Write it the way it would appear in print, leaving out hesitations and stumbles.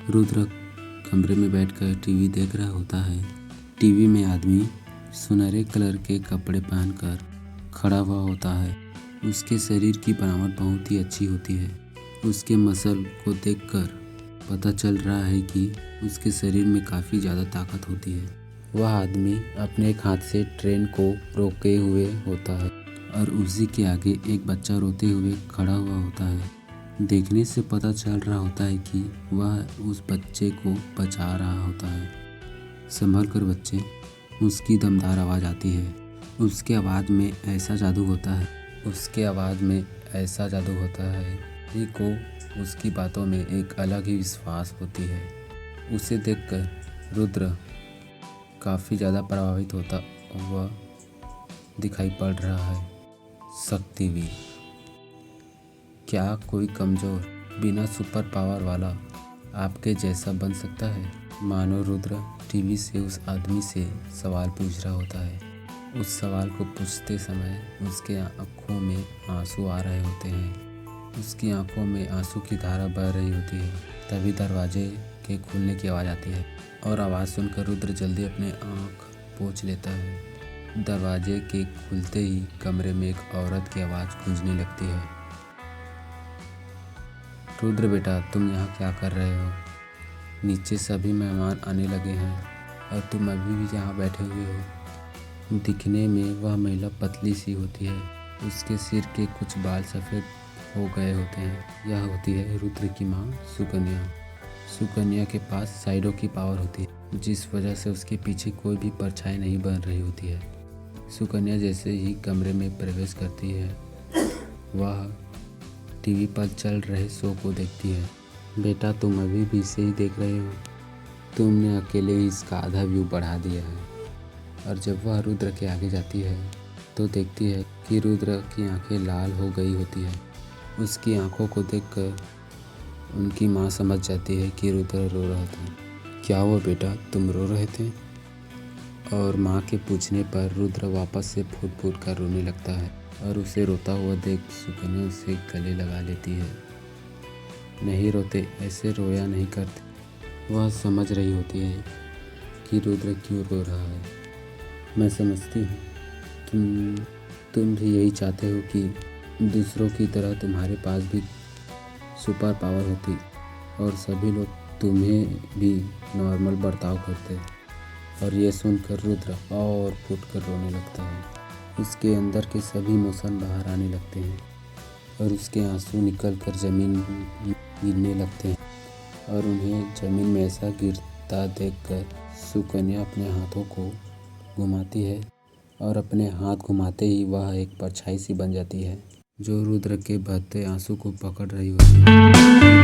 रुद्र कमरे में बैठकर टीवी देख रहा होता है। टीवी में आदमी सुनहरे कलर के कपड़े पहनकर खड़ा हुआ होता है। उसके शरीर की बनावट बहुत ही अच्छी होती है। उसके मसल को देखकर पता चल रहा है कि उसके शरीर में काफ़ी ज़्यादा ताकत होती है। वह आदमी अपने एक हाथ से ट्रेन को रोके हुए होता है और उसी के आगे एक बच्चा रोते हुए खड़ा हुआ होता है। देखने से पता चल रहा होता है कि वह उस बच्चे को बचा रहा होता है। संभल कर बच्चे, उसकी दमदार आवाज़ आती है। उसके आवाज़ में ऐसा जादू होता है को उसकी बातों में एक अलग ही विश्वास होती है। उसे देखकर रुद्र काफ़ी ज़्यादा प्रभावित होता हुआ दिखाई पड़ रहा है। शक्तिवीर, क्या कोई कमज़ोर बिना सुपर पावर वाला आपके जैसा बन सकता है? मानो रुद्र टीवी से उस आदमी से सवाल पूछ रहा होता है। उस सवाल को पूछते समय उसके आँखों में आंसू आ रहे होते हैं। उसकी आंखों में आंसू की धारा बह रही होती है। तभी दरवाजे के खुलने की आवाज़ आती है और आवाज़ सुनकर रुद्र जल्दी अपने आँख पोंछ लेता है। दरवाजे के खुलते ही कमरे में एक औरत की आवाज़ गूंजने लगती है। रुद्र बेटा, तुम यहाँ क्या कर रहे हो? नीचे सभी मेहमान आने लगे हैं और तुम अभी भी यहाँ बैठे हुए हो। दिखने में वह महिला पतली सी होती है। उसके सिर के कुछ बाल सफ़ेद हो गए होते हैं। यह होती है रुद्र की माँ सुकन्या। सुकन्या के पास साइडों की पावर होती है, जिस वजह से उसके पीछे कोई भी परछाई नहीं बन रही होती है। सुकन्या जैसे ही कमरे में प्रवेश करती है, वह टीवी पर चल रहे शो को देखती है। बेटा, तुम अभी भी इसे ही देख रहे हो? तुमने अकेले ही इसका आधा व्यू बढ़ा दिया है। और जब वह रुद्र के आगे जाती है तो देखती है कि रुद्र की आंखें लाल हो गई होती है। उसकी आंखों को देखकर उनकी माँ समझ जाती है कि रुद्र रो रहा था। क्या हुआ बेटा, तुम रो रहे थे? और माँ के पूछने पर रुद्र वापस से फूट फूट कर रोने लगता है और उसे रोता हुआ देख सुकन्या उसे गले लगा लेती है। नहीं रोते, ऐसे रोया नहीं करते। वह समझ रही होती है कि रुद्र क्यों रो रहा है। मैं समझती हूँ, तुम भी यही चाहते हो कि दूसरों की तरह तुम्हारे पास भी सुपर पावर होती और सभी लोग तुम्हें भी नॉर्मल बर्ताव करते। और ये सुनकर रुद्र और फूट कर रोने लगता है। उसके अंदर के सभी इमोशन बाहर आने लगते हैं और उसके आंसू निकल कर ज़मीन गिरने लगते हैं। और उन्हें ज़मीन में ऐसा गिरता देखकर सुकन्या अपने हाथों को घुमाती है और अपने हाथ घुमाते ही वह एक परछाई सी बन जाती है, जो रुद्र के बहते आंसू को पकड़ रही होती है।